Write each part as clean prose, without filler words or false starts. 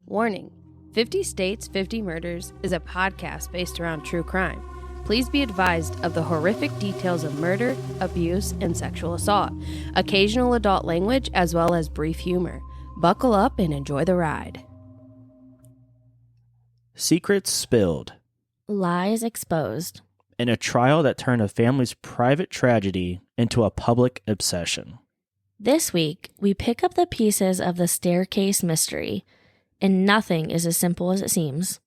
Warning: 50 States, 50 Murders is a podcast based around true crime. Please be advised of the horrific details of murder, abuse, and sexual assault, occasional adult language, as well as brief humor. Buckle up and enjoy the ride. Secrets spilled. Lies exposed. In a trial that turned a family's private tragedy into a public obsession. This week, we pick up the pieces of the staircase mystery, and nothing is as simple as it seems.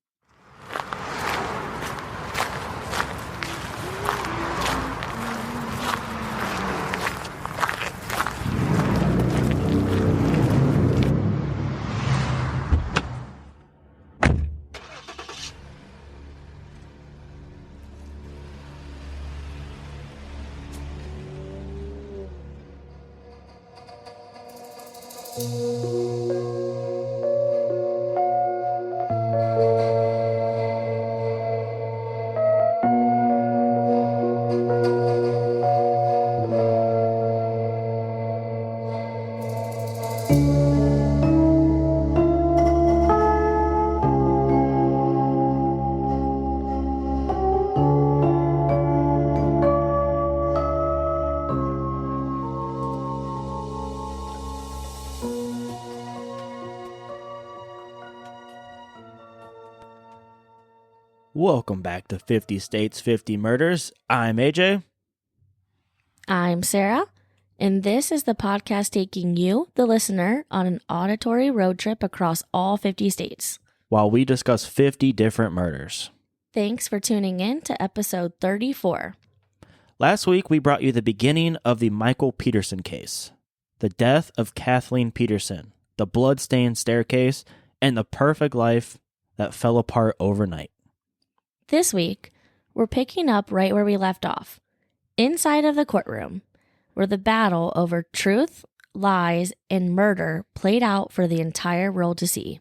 Welcome back to 50 States, 50 Murders. I'm AJ. I'm Sarah, and this is the podcast taking you, the listener, on an auditory road trip across all 50 states. While we discuss 50 different murders. Thanks for tuning in to episode 34. Last week, we brought you the beginning of the Michael Peterson case, the death of Kathleen Peterson, the blood-stained staircase, and the perfect life that fell apart overnight. This week, we're picking up right where we left off, inside of the courtroom, where the battle over truth, lies, and murder played out for the entire world to see.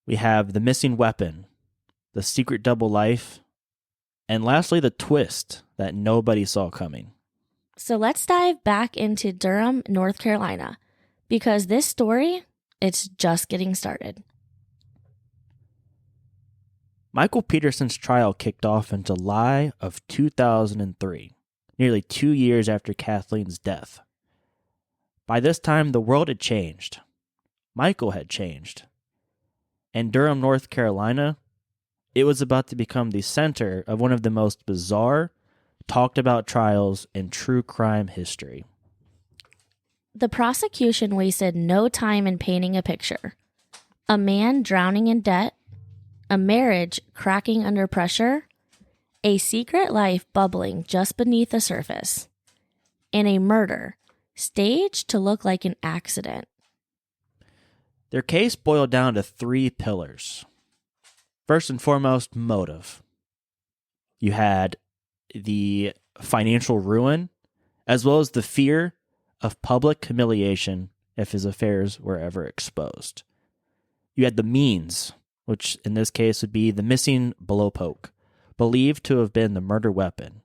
We have the missing weapon, the secret double life, and lastly, the twist that nobody saw coming. So let's dive back into Durham, North Carolina, because this story, it's just getting started. Michael Peterson's trial kicked off in July of 2003, nearly 2 years after Kathleen's death. By this time, the world had changed. Michael had changed. And Durham, North Carolina, it was about to become the center of one of the most bizarre, talked about trials in true crime history. The prosecution wasted no time in painting a picture. A man drowning in debt, a marriage cracking under pressure, a secret life bubbling just beneath the surface, and a murder staged to look like an accident. Their case boiled down to 3 pillars. First and foremost, motive. You had the financial ruin, as well as the fear of public humiliation if his affairs were ever exposed. You had the means, which in this case would be the missing blowpoke, believed to have been the murder weapon.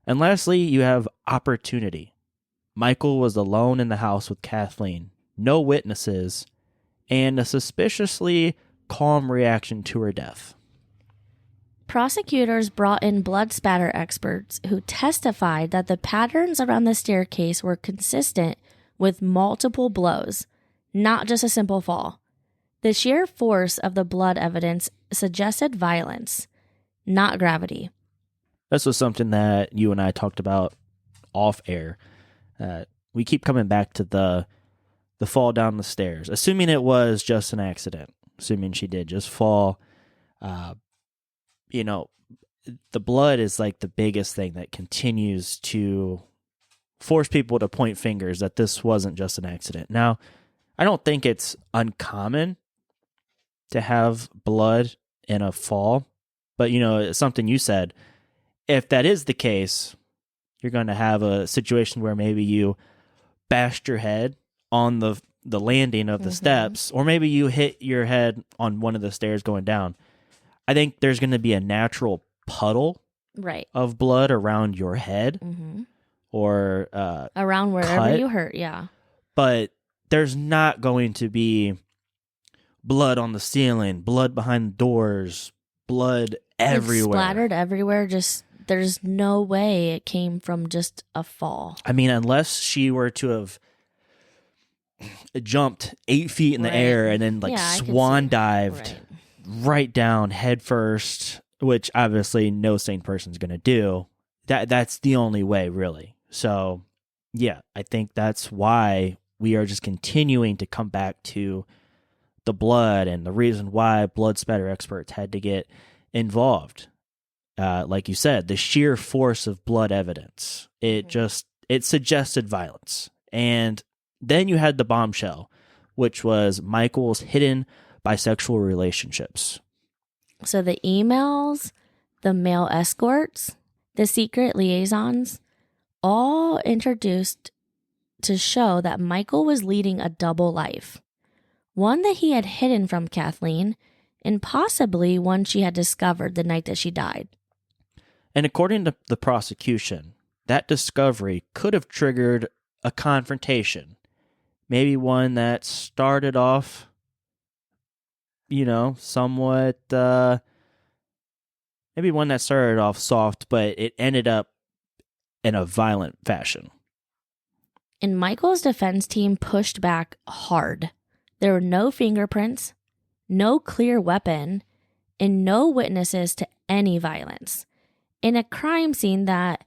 And lastly, you have opportunity. Michael was alone in the house with Kathleen, no witnesses, and a suspiciously calm reaction to her death. Prosecutors brought in blood spatter experts who testified that the patterns around the staircase were consistent with multiple blows, not just a simple fall. The sheer force of the blood evidence suggested violence, not gravity. This was something that you and I talked about off air. We keep coming back to the fall down the stairs, assuming it was just an accident, assuming she did just fall. The blood is like the biggest thing that continues to force people to point fingers that this wasn't just an accident. Now, I don't think it's uncommon to have blood in a fall, but it's something you said. If that is the case, you're going to have a situation where maybe you bashed your head on the landing of the steps, or maybe you hit your head on one of the stairs going down. I think there's going to be a natural puddle of blood around your head or around wherever you hurt, yeah. But there's not going to be blood on the ceiling, blood behind the doors, blood everywhere. It's splattered everywhere. Just there's no way it came from just a fall. I mean, unless she were to have jumped 8 feet in the air and then swan dived right down head first, which obviously no sane person's going to do. That's the only way, really. So, yeah, I think that's why we are just continuing to come back to the blood and the reason why blood spatter experts had to get involved. Like you said, the sheer force of blood evidence, it suggested violence. And then you had the bombshell, which was Michael's hidden bisexual relationships. So the emails, the male escorts, the secret liaisons, all introduced to show that Michael was leading a double life. One that he had hidden from Kathleen, and possibly one she had discovered the night that she died. And according to the prosecution, that discovery could have triggered a confrontation. Maybe one that started off, somewhat, maybe one that started off soft, but it ended up in a violent fashion. And Michael's defense team pushed back hard. There were no fingerprints, no clear weapon, and no witnesses to any violence. In a crime scene that,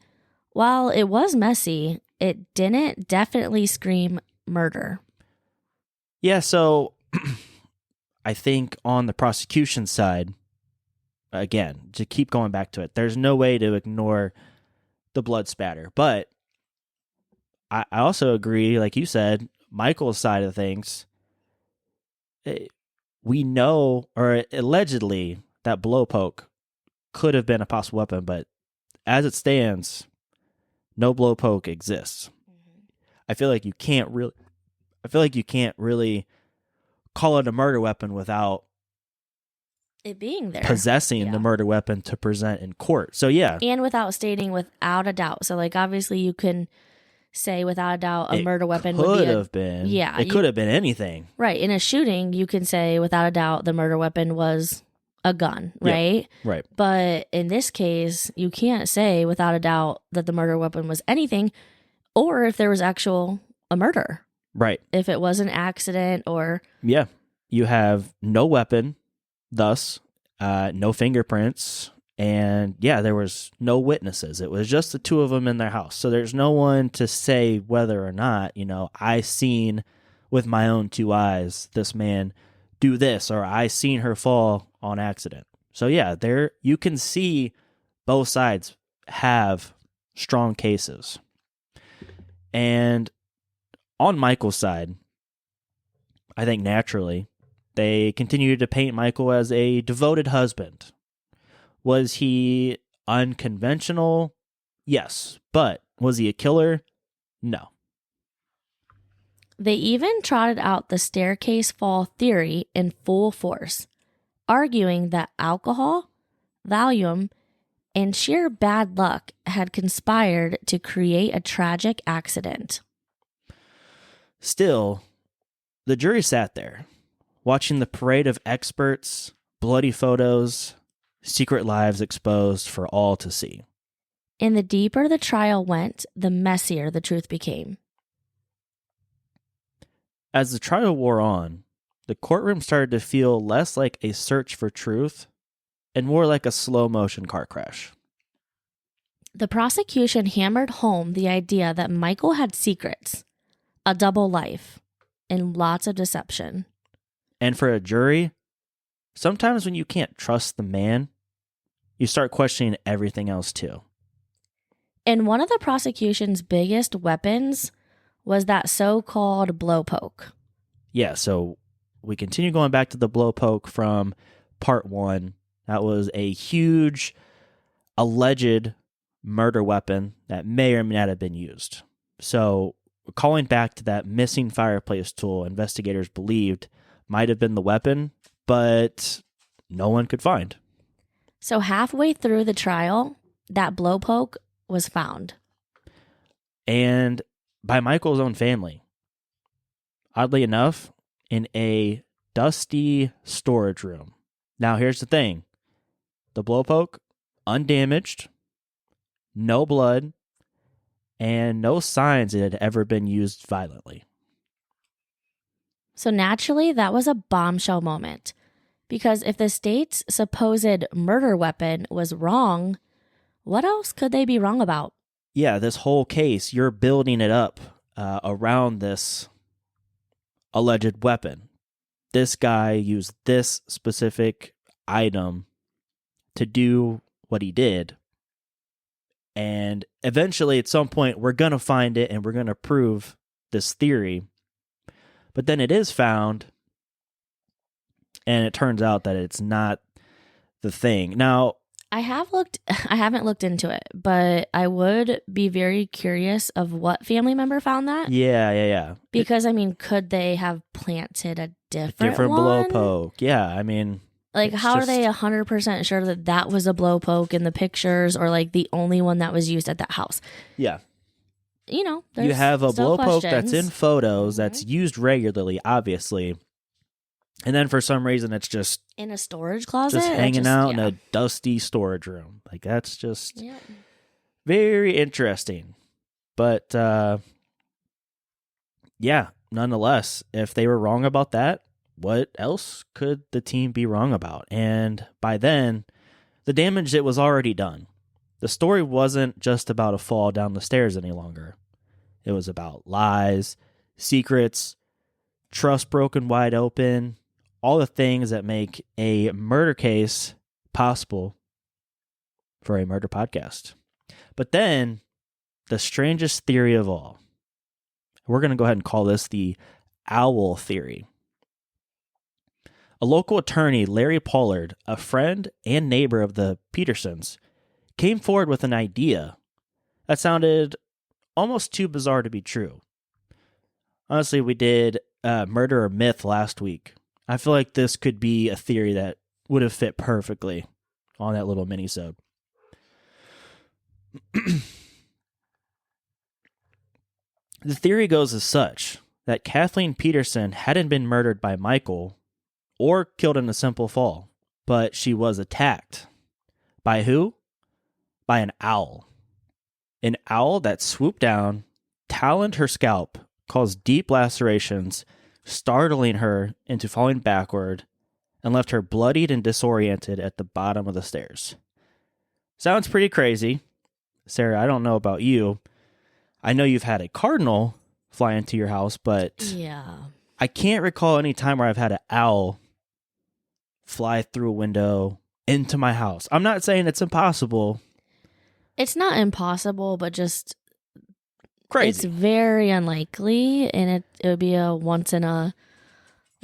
while it was messy, it didn't definitely scream murder. Yeah, so I think on the prosecution side, again, to keep going back to it, there's no way to ignore the blood spatter. But I also agree, like you said, Michael's side of things, we know, or allegedly, that blow poke could have been a possible weapon, but as it stands, no blow poke exists. I feel like you can't really call it a murder weapon without it being there, possessing the murder weapon to present in court. So yeah, and without stating without a doubt. So like obviously you can say without a doubt a murder weapon would have been. Yeah, it could have been anything. Right. In a shooting, you can say without a doubt the murder weapon was a gun, right? Yeah, right. But in this case, you can't say without a doubt that the murder weapon was anything, or if there was a murder. Right. If it was an accident or... Yeah. You have no weapon, thus no fingerprints, and there was no witnesses. It was just the two of them in their house. So there's no one to say whether or not, I seen with my own two eyes this man do this, or I seen her fall on accident. So yeah, there you can see both sides have strong cases. And on Michael's side, I think naturally, they continued to paint Michael as a devoted husband. Was he unconventional? Yes. But was he a killer? No. They even trotted out the staircase fall theory in full force, arguing that alcohol, Valium, and sheer bad luck had conspired to create a tragic accident. Still, the jury sat there, watching the parade of experts, bloody photos, secret lives exposed for all to see. And the deeper the trial went, the messier the truth became. As the trial wore on, the courtroom started to feel less like a search for truth and more like a slow-motion car crash. The prosecution hammered home the idea that Michael had secrets, a double life, and lots of deception. And for a jury, sometimes when you can't trust the man, you start questioning everything else too. And one of the prosecution's biggest weapons was that so-called blow poke. Yeah, so we continue going back to the blow poke from part 1. That was a huge alleged murder weapon that may or may not have been used. So calling back to that missing fireplace tool investigators believed might have been the weapon, but no one could find. So halfway through the trial, that blow poke was found. And by Michael's own family. Oddly enough, in a dusty storage room. Now, here's the thing. The blowpoke, undamaged, no blood, and no signs it had ever been used violently. So naturally, that was a bombshell moment. Because if the state's supposed murder weapon was wrong, what else could they be wrong about? Yeah, this whole case, you're building it up around this alleged weapon. This guy used this specific item to do what he did. And eventually, at some point, we're going to find it and we're going to prove this theory. But then it is found, and it turns out that it's not the thing. Now, I haven't looked into it, but I would be very curious of what family member found that. Yeah. Because, could they have planted a different blow one? poke. Yeah, I mean... Like, how are they 100% sure that that was a blow poke in the pictures or, like, the only one that was used at that house? Yeah. There's you have a still blow poke that's questions. in photos, that's used regularly, obviously. And then for some reason, it's just... in a storage closet? Just hanging out in a dusty storage room. Like, that's just very interesting. But, yeah, nonetheless, if they were wrong about that, what else could the team be wrong about? And by then, the damage it was already done. The story wasn't just about a fall down the stairs any longer. It was about lies, secrets, trust broken wide open, all the things that make a murder case possible for a murder podcast. But then, the strangest theory of all. We're going to go ahead and call this the owl theory. A local attorney, Larry Pollard, a friend and neighbor of the Petersons, came forward with an idea that sounded almost too bizarre to be true. Honestly, we did Murder or Myth last week. I feel like this could be a theory that would have fit perfectly on that little mini-sode. The theory goes as such, that Kathleen Peterson hadn't been murdered by Michael or killed in a simple fall, but she was attacked. By who? By an owl. An owl that swooped down, taloned her scalp, caused deep lacerations, startling her into falling backward, and left her bloodied and disoriented at the bottom of the stairs. Sounds pretty crazy. Sarah, I don't know about you. I know you've had a cardinal fly into your house, but yeah, I can't recall any time where I've had an owl fly through a window into my house. I'm not saying it's impossible. It's not impossible, but just crazy. It's very unlikely, and it would be a once in a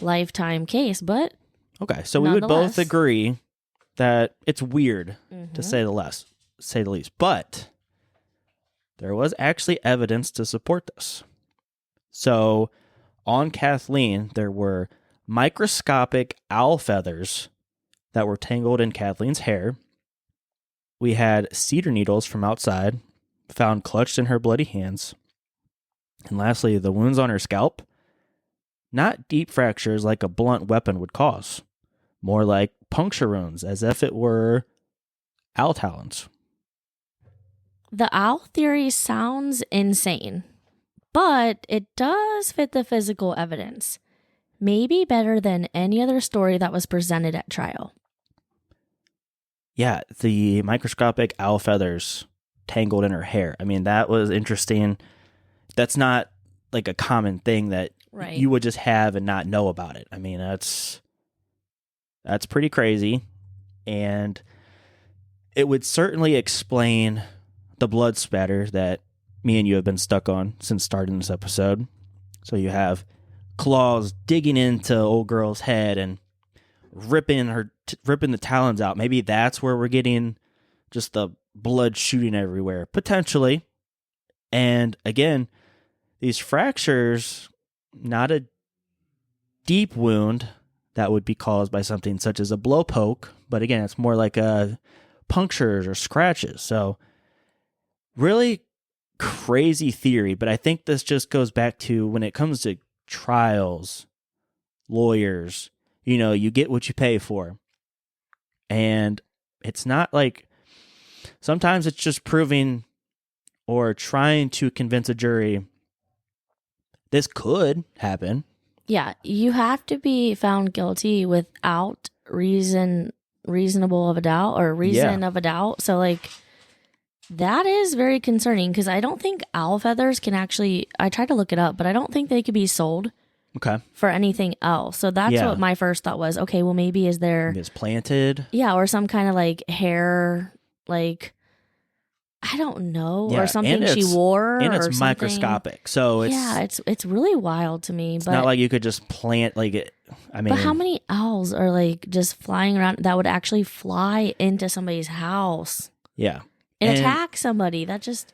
lifetime case. But okay, so we would both agree that it's weird to say the least. But there was actually evidence to support this. So on Kathleen, there were microscopic owl feathers that were tangled in Kathleen's hair. We had cedar needles from outside found clutched in her bloody hands. And lastly, the wounds on her scalp, not deep fractures like a blunt weapon would cause, more like puncture wounds, as if it were owl talons. The owl theory sounds insane, but it does fit the physical evidence. Maybe better than any other story that was presented at trial. Yeah, the microscopic owl feathers tangled in her hair. I mean, that was interesting. That's not like a common thing that you would just have and not know about it. I mean, that's pretty crazy. And it would certainly explain the blood spatter that me and you have been stuck on since starting this episode. So you have claws digging into old girl's head and ripping the talons out. Maybe that's where we're getting just the blood shooting everywhere, potentially. And again, these fractures, not a deep wound that would be caused by something such as a blow poke, but again, it's more like punctures or scratches. So really crazy theory, but I think this just goes back to when it comes to trials, lawyers, you get what you pay for. And it's not like, sometimes it's just proving or trying to convince a jury this could happen. Yeah, you have to be found guilty without reasonable of a doubt or reason of a doubt. So like that is very concerning because I don't think owl feathers can actually, I tried to look it up, but I don't think they could be sold for anything else. So that's what my first thought was. Okay, well maybe is there... Maybe it's planted. Yeah, or some kind of like hair, like... I don't know, or something she wore, and it's or microscopic. So it's really wild to me. It's not like you could just plant like it. I mean, but how many owls are like just flying around that would actually fly into somebody's house? Yeah, and attack somebody. That just.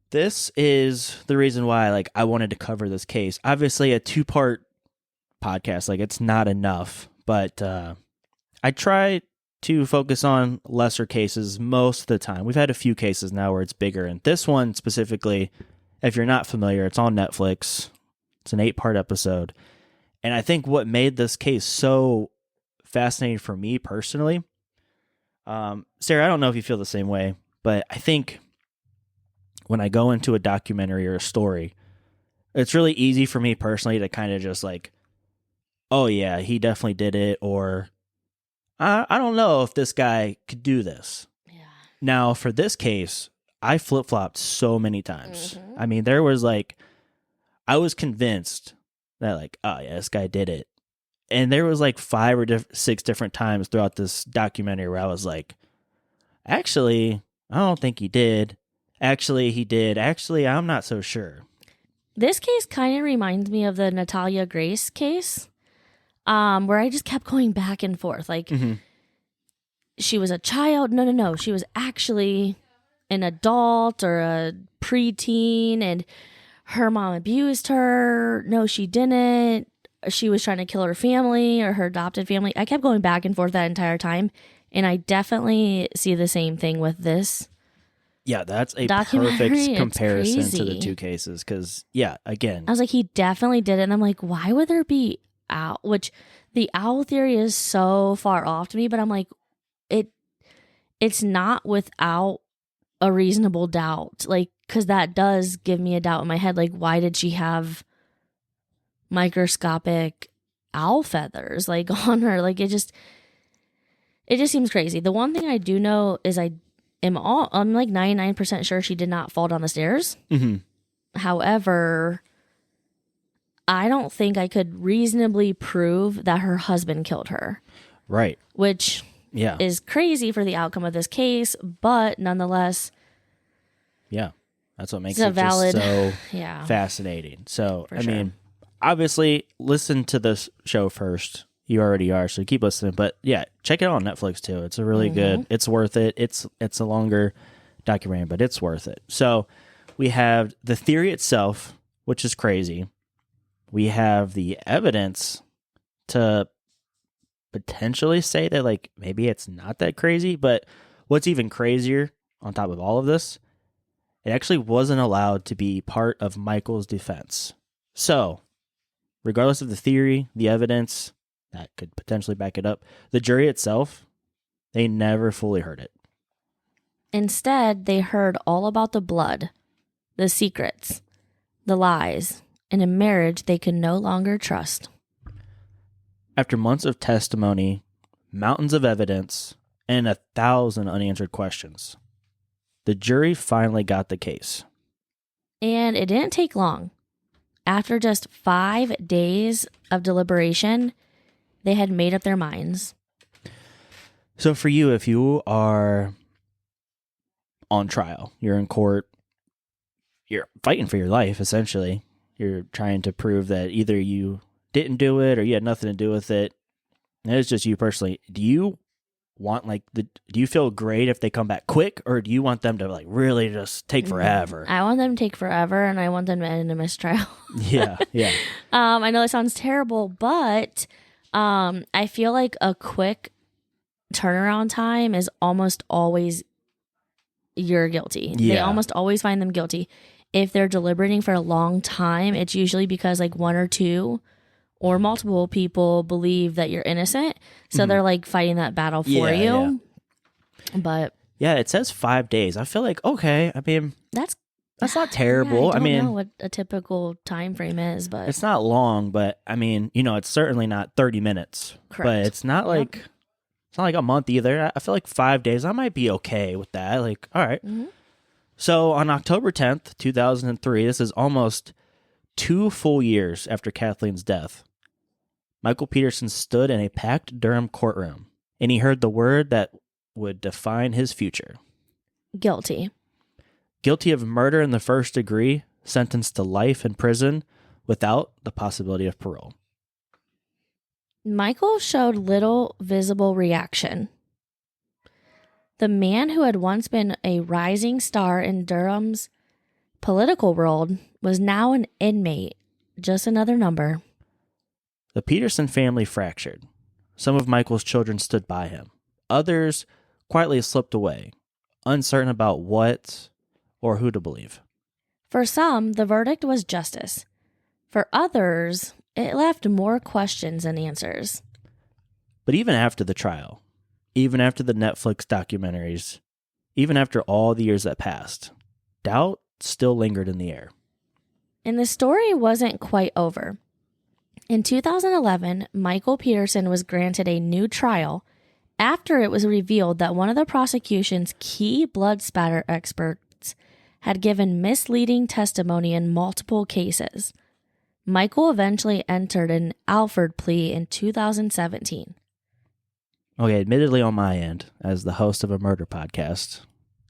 This is the reason why, like, I wanted to cover this case. Obviously, a 2-part podcast, like, it's not enough. But I try to focus on lesser cases most of the time. We've had a few cases now where it's bigger. And this one specifically, if you're not familiar, it's on Netflix. It's an 8-part episode. And I think what made this case so fascinating for me personally, Sarah, I don't know if you feel the same way, but I think when I go into a documentary or a story, it's really easy for me personally to kind of just like, oh yeah, he definitely did it, or I don't know if this guy could do this. Yeah. Now, for this case, I flip-flopped so many times. Mm-hmm. I mean, there was like, I was convinced that like, oh yeah, this guy did it. And there was like 5 or 6 different times throughout this documentary where I was like, actually, I don't think he did. Actually, he did. Actually, I'm not so sure. This case kind of reminds me of the Natalia Grace case. Where I just kept going back and forth. Like, she was a child. No. She was actually an adult or a preteen, and her mom abused her. No, she didn't. She was trying to kill her family or her adopted family. I kept going back and forth that entire time, and I definitely see the same thing with this. Yeah, that's a perfect comparison to the 2 cases. Because, yeah, again, I was like, he definitely did it. And I'm like, why would there be owl, which the owl theory is so far off to me, but I'm like, it's not without a reasonable doubt, like, because that does give me a doubt in my head, like, why did she have microscopic owl feathers like on her? Like, it just seems crazy. The one thing I do know is I'm like 99% sure she did not fall down the stairs. However, I don't think I could reasonably prove that her husband killed her. Right. Which is crazy for the outcome of this case, but nonetheless. Yeah. That's what makes it just so fascinating. So, I mean, obviously, listen to this show first. You already are, so keep listening. But yeah, check it out on Netflix too. It's a really good, it's worth it. It's a longer documentary, but it's worth it. So we have the theory itself, which is crazy. We have the evidence to potentially say that, like, maybe it's not that crazy. But what's even crazier on top of all of this, it actually wasn't allowed to be part of Michael's defense. So, regardless of the theory, the evidence that could potentially back it up, the jury itself, they never fully heard it. Instead, they heard all about the blood, the secrets, the lies, and a marriage they could no longer trust. After months of testimony, mountains of evidence, and 1,000 unanswered questions, the jury finally got the case. And it didn't take long. After just 5 days of deliberation, they had made up their minds. So for you, if you are on trial, you're in court, you're fighting for your life, essentially. You're trying to prove that either you didn't do it or you had nothing to do with it. And it's just you personally. Do you want do you feel great if they come back quick, or do you want them to like really just take forever? I want them to take forever, and I want them to end in a mistrial. Yeah. I know that sounds terrible, but I feel like a quick turnaround time is almost always you're guilty. Yeah. They almost always find them guilty. If they're deliberating for a long time, it's usually because like 1 or 2 or multiple people believe that you're innocent. So they're like fighting that battle for you. Yeah. But yeah, it says 5 days. I feel like, okay, I mean, that's not terrible. I don't know what a typical time frame is, but it's not long, but I mean, it's certainly not 30 minutes. Correct. But it's not like it's not like a month either. I feel like 5 days, I might be okay with that. Like, all right. Mm-hmm. So on October 10th, 2003, this is almost 2 full years after Kathleen's death, Michael Peterson stood in a packed Durham courtroom, and he heard the word that would define his future. Guilty. Guilty of murder in the first degree, sentenced to life in prison without the possibility of parole. Michael showed little visible reaction. The man who had once been a rising star in Durham's political world was now an inmate, just another number. The Peterson family fractured. Some of Michael's children stood by him. Others quietly slipped away, uncertain about what or who to believe. For some, the verdict was justice. For others, it left more questions than answers. But even after the trial, even after the Netflix documentaries, even after all the years that passed, doubt still lingered in the air. And the story wasn't quite over. In 2011, Michael Peterson was granted a new trial after it was revealed that one of the prosecution's key blood spatter experts had given misleading testimony in multiple cases. Michael eventually entered an Alford plea in 2017. Okay, admittedly on my end, as the host of a murder podcast,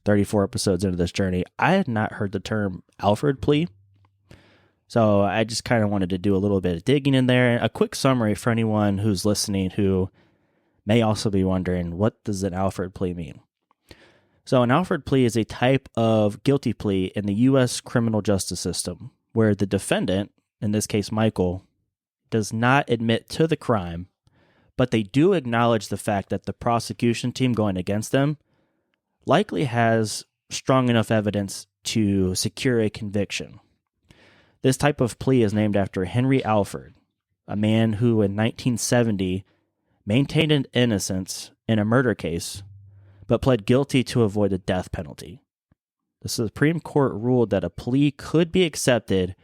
34 episodes into this journey, I had not heard the term Alford plea. So I just kind of wanted to do a little bit of digging in there. A quick summary for anyone who's listening who may also be wondering, what does an Alford plea mean? So an Alford plea is a type of guilty plea in the U.S. criminal justice system where the defendant, in this case Michael, does not admit to the crime, but they do acknowledge the fact that the prosecution team going against them likely has strong enough evidence to secure a conviction. This type of plea is named after Henry Alford, a man who in 1970 maintained an innocence in a murder case, but pled guilty to avoid a death penalty. The Supreme Court ruled that a plea could be accepted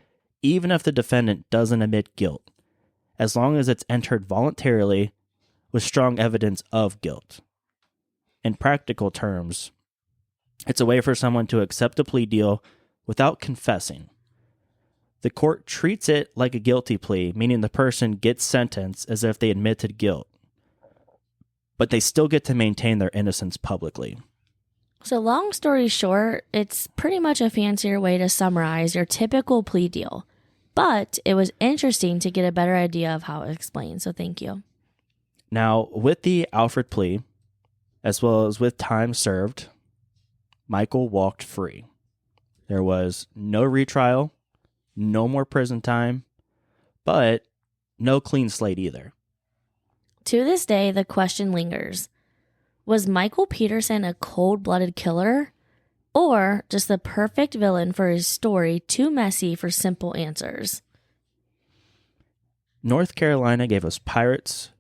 even if the defendant doesn't admit guilt, as long as it's entered voluntarily with strong evidence of guilt. In practical terms, it's a way for someone to accept a plea deal without confessing. The court treats it like a guilty plea, meaning the person gets sentenced as if they admitted guilt, but they still get to maintain their innocence publicly. So long story short, it's pretty much a fancier way to summarize your typical plea deal, but it was interesting to get a better idea of how it explained, so thank you. Now, with the Alford plea, as well as with time served, Michael walked free. There was no retrial, no more prison time, but no clean slate either. To this day, the question lingers. Was Michael Peterson a cold-blooded killer, or just the perfect villain for his story too messy for simple answers? North Carolina gave us pirates,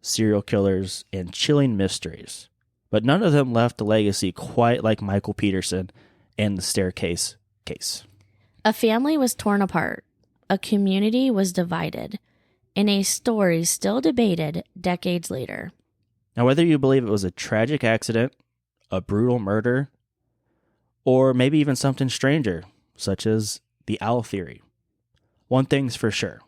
serial killers, and chilling mysteries, but none of them left a legacy quite like Michael Peterson and the staircase case. A family was torn apart, a community was divided, and a story still debated decades later. Now, whether you believe it was a tragic accident, a brutal murder, or maybe even something stranger, such as the owl theory, one thing's for sure.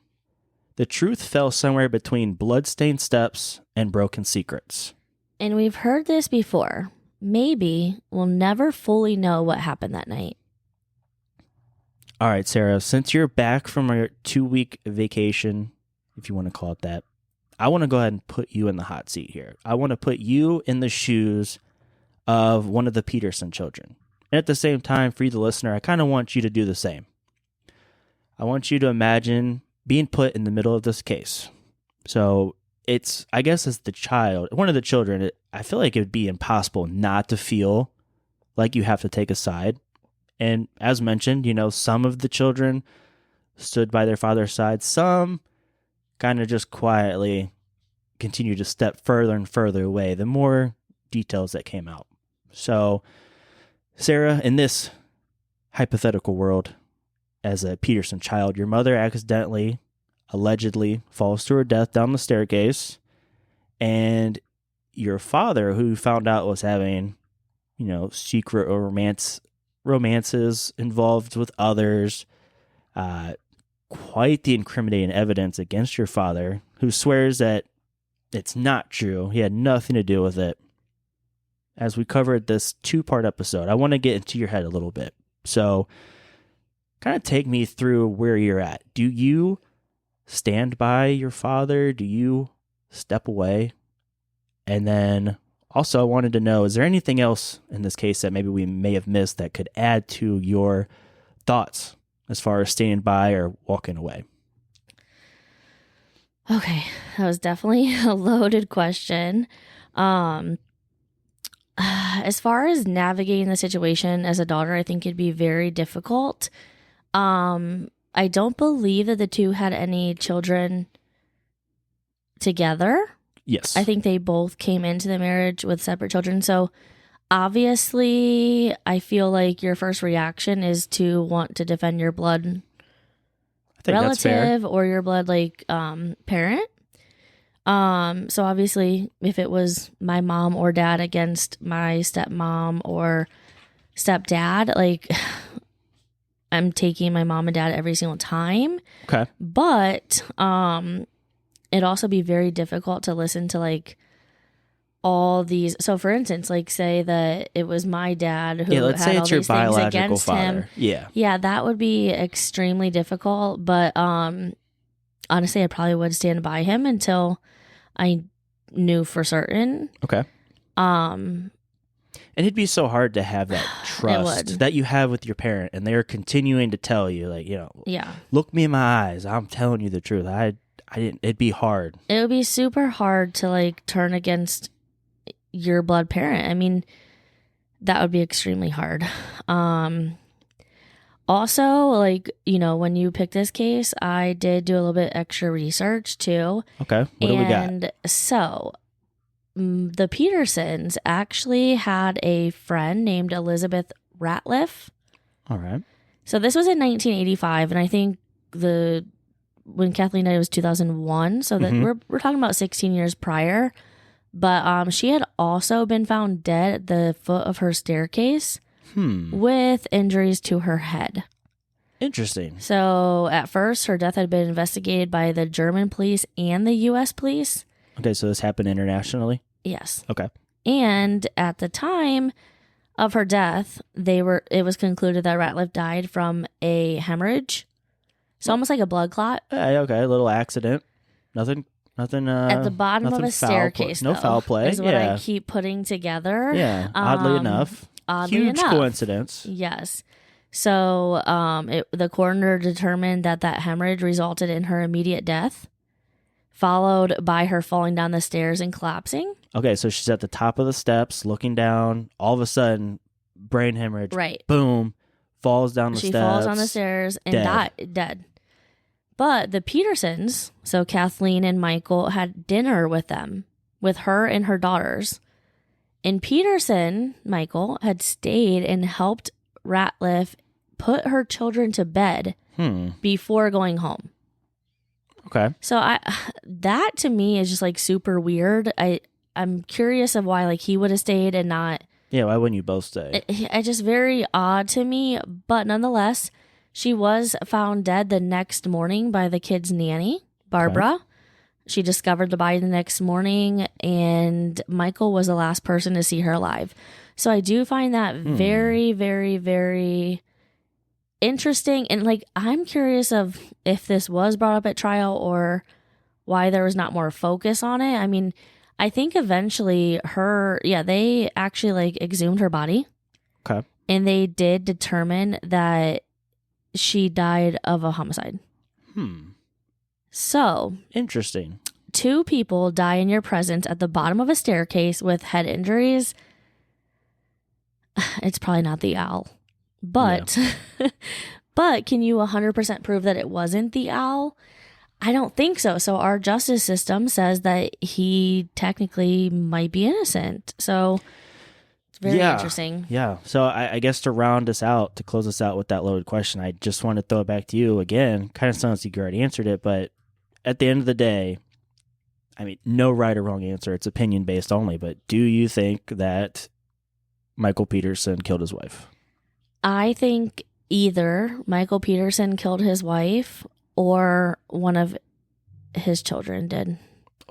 The truth fell somewhere between blood-stained steps and broken secrets. And we've heard this before. Maybe we'll never fully know what happened that night. All right, Sarah, since you're back from your 2-week vacation, if you want to call it that, I want to go ahead and put you in the hot seat here. I want to put you in the shoes of one of the Peterson children. And at the same time, for you, the listener, I kind of want you to do the same. I want you to imagine being put in the middle of this case. So it's, I guess as the child, one of the children, I feel like it would be impossible not to feel like you have to take a side. And as mentioned, some of the children stood by their father's side. Some kind of just quietly continued to step further and further away, the more details that came out. So, Sarah, in this hypothetical world, as a Peterson child, your mother accidentally, allegedly, falls to her death down the staircase, and your father, who found out was having, secret romances involved with others, quite the incriminating evidence against your father, who swears that it's not true. He had nothing to do with it. As we covered this 2-part episode, I want to get into your head a little bit. So, kind of take me through where you're at. Do you stand by your father? Do you step away? And then also I wanted to know, is there anything else in this case that maybe we may have missed that could add to your thoughts as far as standing by or walking away? Okay, that was definitely a loaded question. As far as navigating the situation as a daughter, I think it'd be very difficult. I don't believe that the two had any children together. Yes. I think they both came into the marriage with separate children. So obviously, I feel like your first reaction is to want to defend your blood relative or your blood parent. So obviously, if it was my mom or dad against my stepmom or stepdad, I'm taking my mom and dad every single time. Okay. But it'd also be very difficult to listen to all these. So for instance, say that it was my dad who let's had say all it's your these things biological against father. him. Yeah, that would be extremely difficult. But honestly, I probably would stand by him until I knew for certain. Okay. And it'd be so hard to have that trust that you have with your parent, and they're continuing to tell you, yeah, look me in my eyes. I'm telling you the truth. I didn't. It'd be hard. It would be super hard to turn against your blood parent. I mean, that would be extremely hard. Also, when you picked this case, I did do a little bit extra research too. Okay. What do we got? And so the Petersons actually had a friend named Elizabeth Ratliff. All right. So this was in 1985, and I think when Kathleen died was 2001. So that we're talking about 16 years prior. But she had also been found dead at the foot of her staircase with injuries to her head. Interesting. So at first, her death had been investigated by the German police and the U.S. police. Okay, so this happened internationally? Yes. Okay. And at the time of her death, it was concluded that Ratliff died from a hemorrhage. So almost like a blood clot. Okay, a little accident. Nothing. At the bottom of a staircase, no foul play. Is what I keep putting together. Yeah, oddly enough. Huge coincidence. Yes. So the coroner determined that hemorrhage resulted in her immediate death, followed by her falling down the stairs and collapsing. Okay, so she's at the top of the steps, looking down. All of a sudden, brain hemorrhage. Right. Boom. Falls down the steps. She falls on the stairs and died. Dead. But the Petersons, so Kathleen and Michael, had dinner with them, with her and her daughters. And Peterson, Michael, had stayed and helped Ratliff put her children to bed before going home. Okay. So that to me is just super weird. I'm curious of why he would have stayed and not. Yeah, why wouldn't you both stay? It's just very odd to me, but nonetheless, she was found dead the next morning by the kid's nanny, Barbara. Okay. She discovered the body the next morning, and Michael was the last person to see her alive. So I do find that very, very, very interesting. And I'm curious of if this was brought up at trial or why there was not more focus on it. I mean, I think eventually they actually exhumed her body. Okay. And they did determine that she died of a homicide. So interesting. 2 people die in your presence at the bottom of a staircase with head injuries. It's probably not the owl. But but can you 100% prove that it wasn't the owl? I don't think so. So our justice system says that he technically might be innocent. So it's very interesting. Yeah. So I guess to round us out, to close us out with that loaded question, I just want to throw it back to you again. Kind of sounds like you already answered it, but at the end of the day, I mean, no right or wrong answer. It's opinion based only. But do you think that Michael Peterson killed his wife? I think either Michael Peterson killed his wife or one of his children did.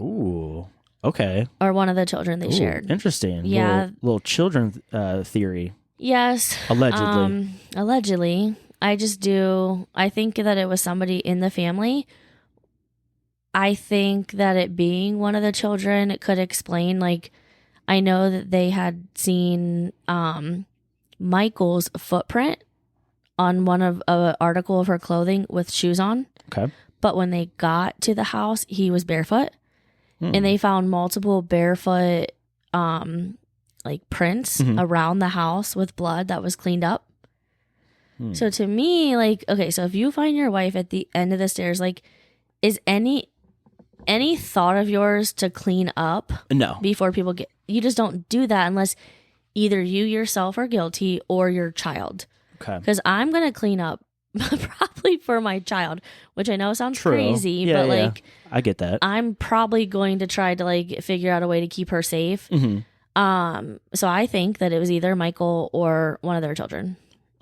Ooh, okay. Or one of the children they shared. Interesting. Yeah. Little children theory. Yes. Allegedly. Allegedly. I think that it was somebody in the family. I think that it being one of the children, it could explain, like, I know that they had seen Michael's footprint on one of an article of her clothing with shoes on. Okay. But when they got to the house, he was barefoot. And they found multiple barefoot like prints around the house with blood that was cleaned up. So to me, like, okay, so if you find your wife at the end of the stairs, like, is any thought of yours to clean up? No. Before people get, you just don't do that unless either you yourself are guilty or your child. Okay. Because I'm going to clean up probably for my child, which I know sounds crazy, but like, I get that. I'm probably going to try to like figure out a way to keep her safe. So I think that it was either Michael or one of their children.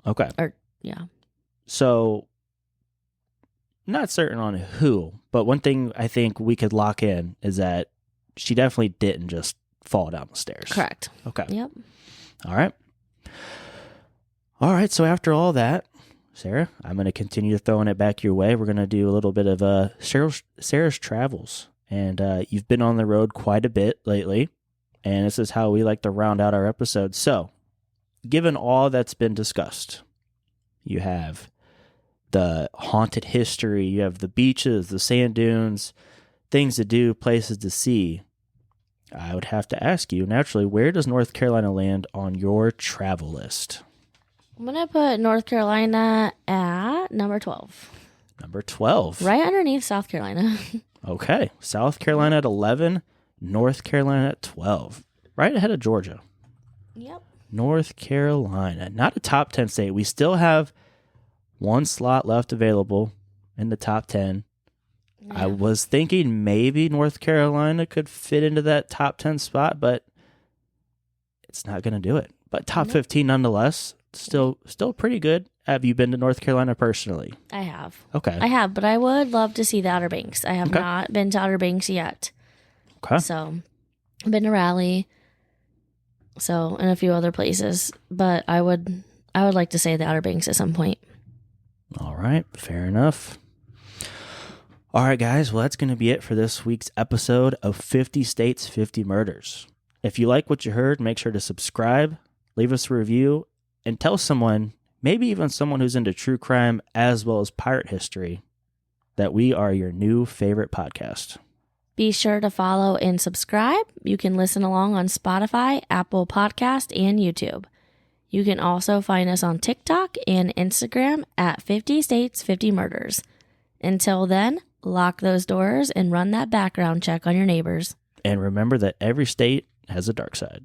Okay. Or yeah. So not certain on who, but one thing I think we could lock in is that she definitely didn't just fall down the stairs. Correct. Okay. Yep. All right. All right. So after all that, Sarah, I'm going to continue throwing it back your way. We're going to do a little bit of Sarah's travels. And you've been on the road quite a bit lately. And this is how we like to round out our episodes. So, given all that's been discussed, you have the haunted history, you have the beaches, the sand dunes, things to do, places to see. I would have to ask you, naturally, where does North Carolina land on your travel list? I'm going to put North Carolina at number 12. Number 12. Right underneath South Carolina. Okay. South Carolina at 11, North Carolina at 12. Right ahead of Georgia. Yep. North Carolina. Not a top 10 state. We still have one slot left available in the top 10. Yeah. I was thinking maybe North Carolina could fit into that top 10 spot, but it's not going to do it. But top 15 nonetheless. Still pretty good. Have you been to North Carolina personally? I have. Okay. I have, but I would love to see the Outer Banks. I have not been to Outer Banks yet. Okay. So, I've been to Raleigh. So, and a few other places, but I would like to say the Outer Banks at some point. All right. Fair enough. All right, guys. Well, that's going to be it for this week's episode of 50 States, 50 Murders. If you like what you heard, make sure to subscribe, leave us a review, and tell someone, maybe even someone who's into true crime as well as pirate history, that we are your new favorite podcast. Be sure to follow and subscribe. You can listen along on Spotify, Apple Podcast, and YouTube. You can also find us on TikTok and Instagram at 50 States, 50 Murders. Until then, lock those doors and run that background check on your neighbors. And remember that every state has a dark side.